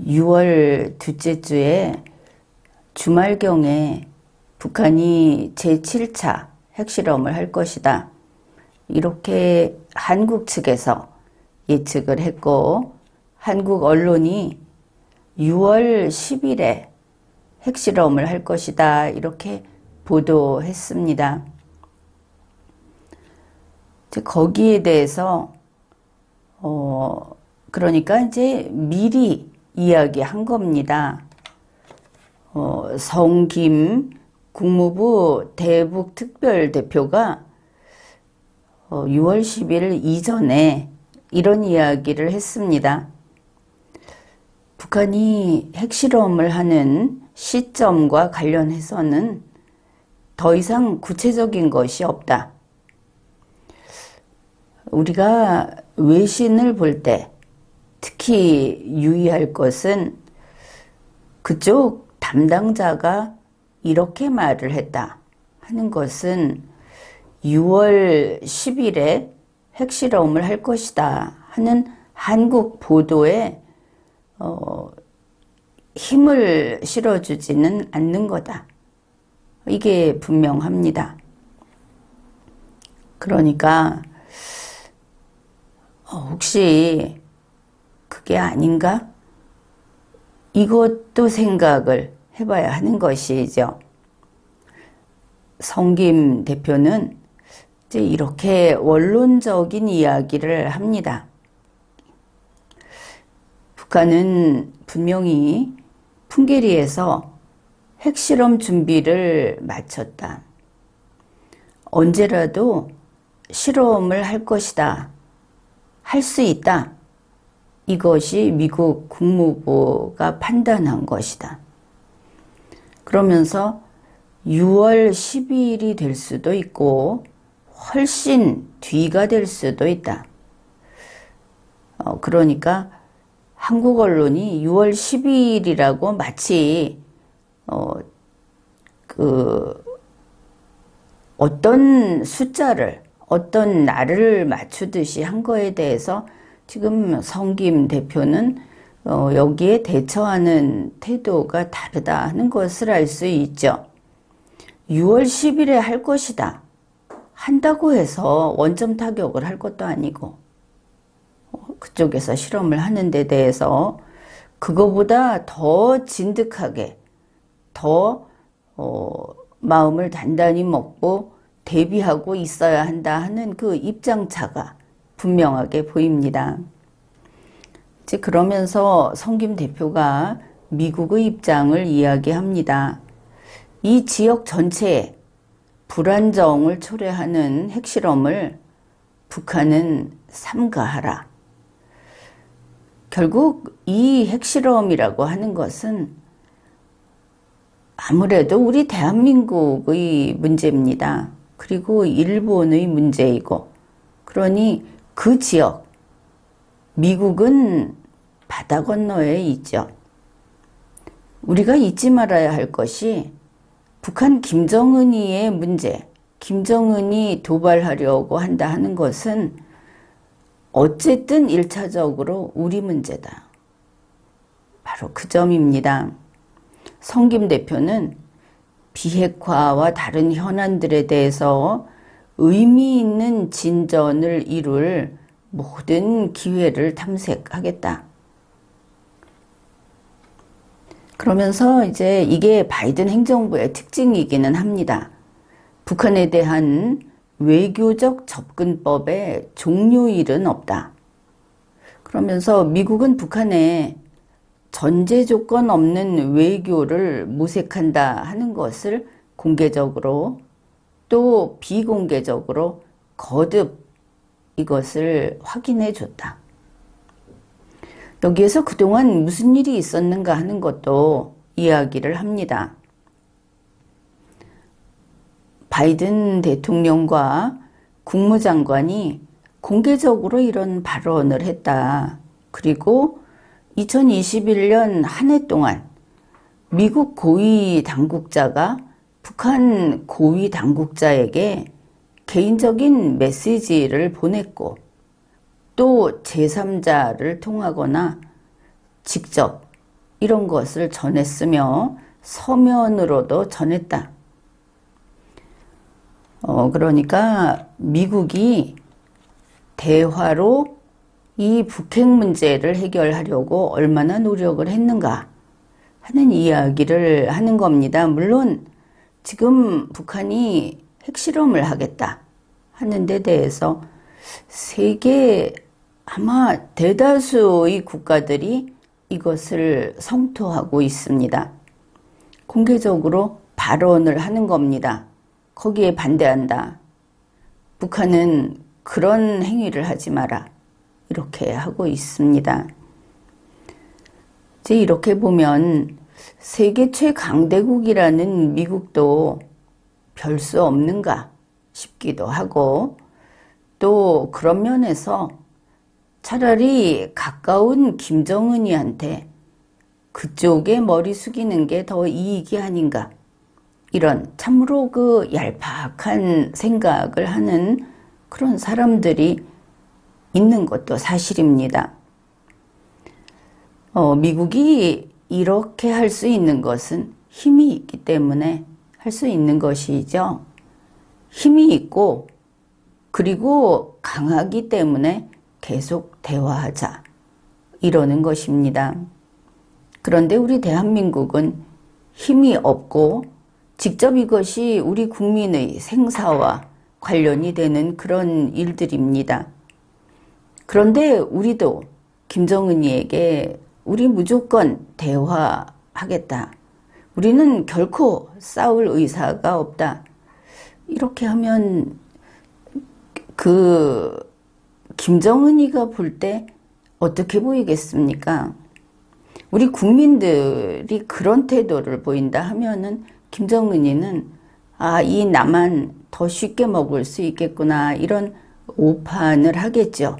6월 둘째 주에 주말경에 북한이 제7차 핵실험을 할 것이다. 이렇게 한국 측에서 예측을 했고, 한국 언론이 6월 10일에 핵실험을 할 것이다. 이렇게 보도했습니다. 거기에 대해서 그러니까 이제 미리 이야기한 겁니다. 성김 국무부 대북특별대표가 6월 10일 이전에 이런 이야기를 했습니다. 북한이 핵실험을 하는 시점과 관련해서는 더 이상 구체적인 것이 없다. 우리가 외신을 볼 때 특히 유의할 것은 그쪽 담당자가 이렇게 말을 했다 하는 것은 6월 10일에 핵실험을 할 것이다 하는 한국 보도에 힘을 실어주지는 않는 거다. 이게 분명합니다. 그러니까 혹시 그게 아닌가? 이것도 생각을 해봐야 하는 것이죠. 성김 대표는 이제 이렇게 원론적인 이야기를 합니다. 북한은 분명히 풍계리에서 핵실험 준비를 마쳤다. 언제라도 실험을 할 것이다. 할 수 있다. 이것이 미국 국무부가 판단한 것이다. 그러면서 6월 12일이 될 수도 있고 훨씬 뒤가 될 수도 있다. 그러니까 한국 언론이 6월 12일이라고 마치 어떤 숫자를 어떤 날을 맞추듯이 한 거에 대해서 지금 성김 대표는 여기에 대처하는 태도가 다르다 하는 것을 알 수 있죠. 6월 10일에 할 것이다. 한다고 해서 원점 타격을 할 것도 아니고 그쪽에서 실험을 하는 데 대해서 그거보다 더 진득하게 더 마음을 단단히 먹고 대비하고 있어야 한다 하는 그 입장차가 분명하게 보입니다. 이제 그러면서 성김 대표가 미국의 입장을 이야기합니다. 이 지역 전체에 불안정을 초래하는 핵실험을 북한은 삼가하라. 결국 이 핵실험이라고 하는 것은 아무래도 우리 대한민국의 문제입니다. 그리고 일본의 문제이고, 그러니 그 지역, 미국은 바다 건너에 있죠. 우리가 잊지 말아야 할 것이 북한 김정은이의 문제, 김정은이 도발하려고 한다 하는 것은 어쨌든 1차적으로 우리 문제다. 바로 그 점입니다. 성김 대표는 비핵화와 다른 현안들에 대해서 의미 있는 진전을 이룰 모든 기회를 탐색하겠다. 그러면서 이제 이게 바이든 행정부의 특징이기는 합니다. 북한에 대한 외교적 접근법에 종료일은 없다. 그러면서 미국은 북한에 전제 조건 없는 외교를 모색한다 하는 것을 공개적으로 또 비공개적으로 거듭 이것을 확인해 줬다. 여기에서 그동안 무슨 일이 있었는가 하는 것도 이야기를 합니다. 바이든 대통령과 국무장관이 공개적으로 이런 발언을 했다. 그리고 2021년 한 해 동안 미국 고위 당국자가 북한 고위 당국자에게 개인적인 메시지를 보냈고 또 제3자를 통하거나 직접 이런 것을 전했으며 서면으로도 전했다. 그러니까 미국이 대화로 이 북핵 문제를 해결하려고 얼마나 노력을 했는가 하는 이야기를 하는 겁니다. 물론 지금 북한이 핵실험을 하겠다 하는 데 대해서 세계 아마 대다수의 국가들이 이것을 성토하고 있습니다. 공개적으로 발언을 하는 겁니다. 거기에 반대한다. 북한은 그런 행위를 하지 마라. 이렇게 하고 있습니다. 이제 이렇게 보면 세계 최강대국이라는 미국도 별 수 없는가 싶기도 하고, 또 그런 면에서 차라리 가까운 김정은이한테 그쪽에 머리 숙이는 게 더 이익이 아닌가, 이런 참으로 그 얄팍한 생각을 하는 그런 사람들이 있는 것도 사실입니다. 미국이 이렇게 할 수 있는 것은 힘이 있기 때문에 할 수 있는 것이죠. 힘이 있고 그리고 강하기 때문에 계속 대화하자 이러는 것입니다. 그런데 우리 대한민국은 힘이 없고 직접 이것이 우리 국민의 생사와 관련이 되는 그런 일들입니다. 그런데 우리도 김정은이에게 우리 무조건 대화하겠다. 우리는 결코 싸울 의사가 없다. 이렇게 하면 그 김정은이가 볼 때 어떻게 보이겠습니까? 우리 국민들이 그런 태도를 보인다 하면은 김정은이는 이 나만 더 쉽게 먹을 수 있겠구나, 이런 오판을 하겠죠.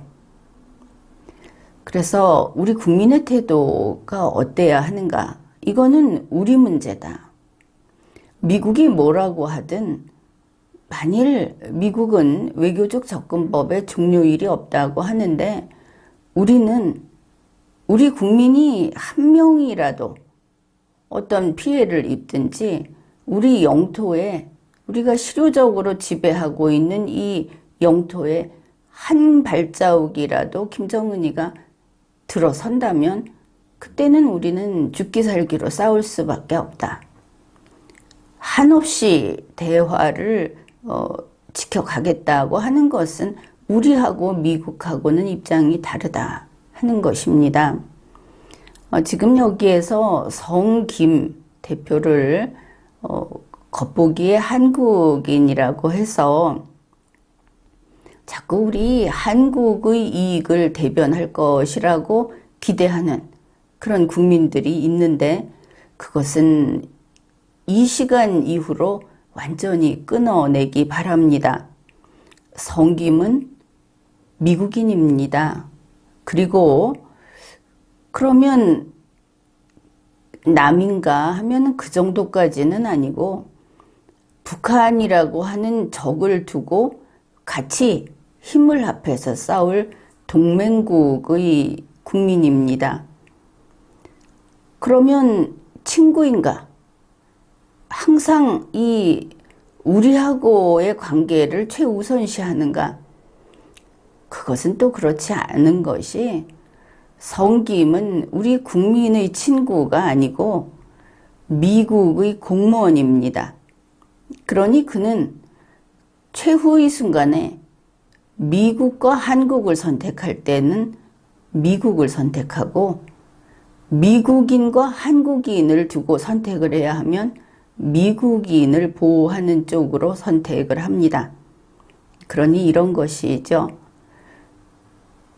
그래서 우리 국민의 태도가 어때야 하는가? 이거는 우리 문제다. 미국이 뭐라고 하든 만일 미국은 외교적 접근법에 종료일이 없다고 하는데 우리는 우리 국민이 한 명이라도 어떤 피해를 입든지 우리 영토에, 우리가 실효적으로 지배하고 있는 이 영토에 한 발자국이라도 김정은이가 들어선다면 그때는 우리는 죽기 살기로 싸울 수밖에 없다. 한없이 대화를 지켜가겠다고 하는 것은 우리하고 미국하고는 입장이 다르다 하는 것입니다. 지금 여기에서 성김 대표를 겉보기에 한국인이라고 해서 자꾸 우리 한국의 이익을 대변할 것이라고 기대하는 그런 국민들이 있는데, 그것은 이 시간 이후로 완전히 끊어내기 바랍니다. 성김은 미국인입니다. 그리고 그러면 남인가 하면 그 정도까지는 아니고 북한이라고 하는 적을 두고 같이 힘을 합해서 싸울 동맹국의 국민입니다. 그러면 친구인가? 항상 이 우리하고의 관계를 최우선시하는가? 그것은 또 그렇지 않은 것이, 성김은 우리 국민의 친구가 아니고 미국의 공무원입니다. 그러니 그는 최후의 순간에 미국과 한국을 선택할 때는 미국을 선택하고, 미국인과 한국인을 두고 선택을 해야 하면 미국인을 보호하는 쪽으로 선택을 합니다. 그러니 이런 것이죠.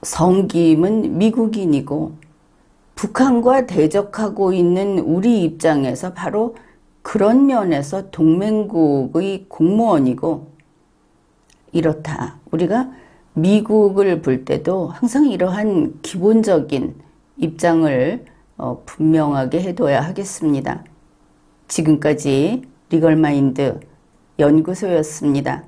성김은 미국인이고 북한과 대적하고 있는 우리 입장에서 바로 그런 면에서 동맹국의 공무원이고, 이렇다. 우리가 미국을 볼 때도 항상 이러한 기본적인 입장을 분명하게 해둬야 하겠습니다. 지금까지 리걸마인드 연구소였습니다.